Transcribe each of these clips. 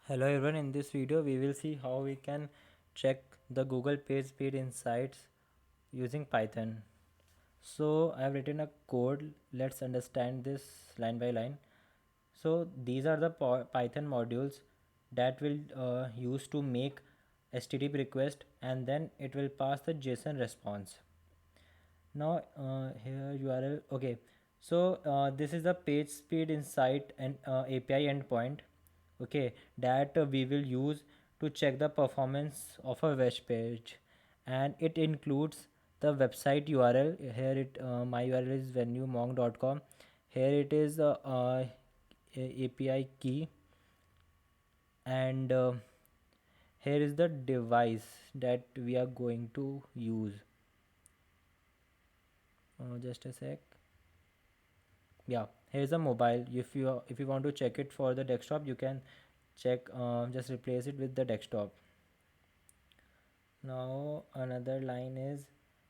Hello everyone, in this video we will see how we can check the Google PageSpeed Insights using Python. So I have written a code. Let's understand this line by line. So these are the Python modules that will use to make HTTP request, and then it will pass the JSON response. Now here URL. Okay, so this is the PageSpeed Insight and API endpoint. Okay, that we will use to check the performance of a web page, and it includes the website URL. Here it my URL is venuemonk.com. Here it is API key, and here is the device that we are going to use. Just a sec. Yeah, here's a mobile. If you want to check it for the desktop, you can check, just replace it with the desktop. Now another line is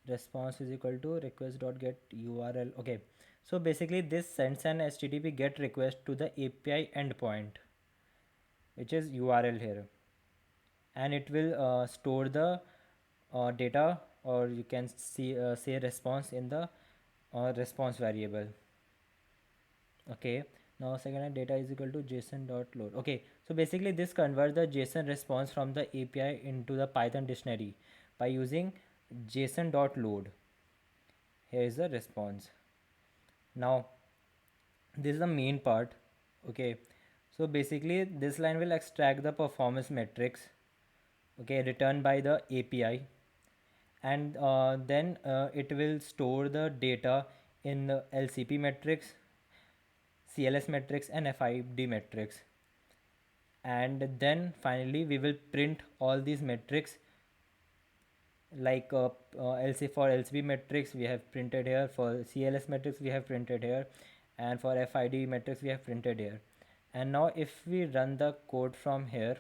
response is equal to request dot get URL. Okay, so basically this sends an HTTP get request to the API endpoint, which is URL here, and it will store the data, or you can see say response in the response variable. Okay, now second line data is equal to JSON dot load. Okay, so basically this converts the JSON response from the API into the Python dictionary by using JSON dot load. Here is the response. Now this is the main part. Okay, so basically this line will extract the performance metrics, okay, returned by the API, and then it will store the data in the LCP metrics, CLS metrics, and FID metrics. And then finally we will print all these metrics, like LC for LCP metrics we have printed here, for CLS metrics we have printed here, and for FID metrics we have printed here. And now if we run the code from here,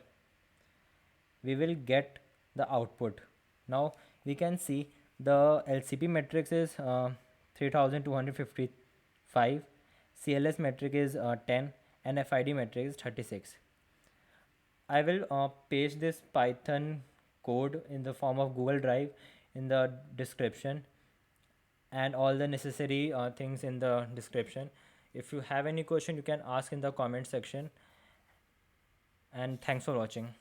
we will get the output. Now we can see the LCP matrix is 3255, CLS metric is 10, and FID metric is 36. I will paste this Python code in the form of Google Drive in the description, and all the necessary things in the description. If you have any question, you can ask in the comment section, and thanks for watching.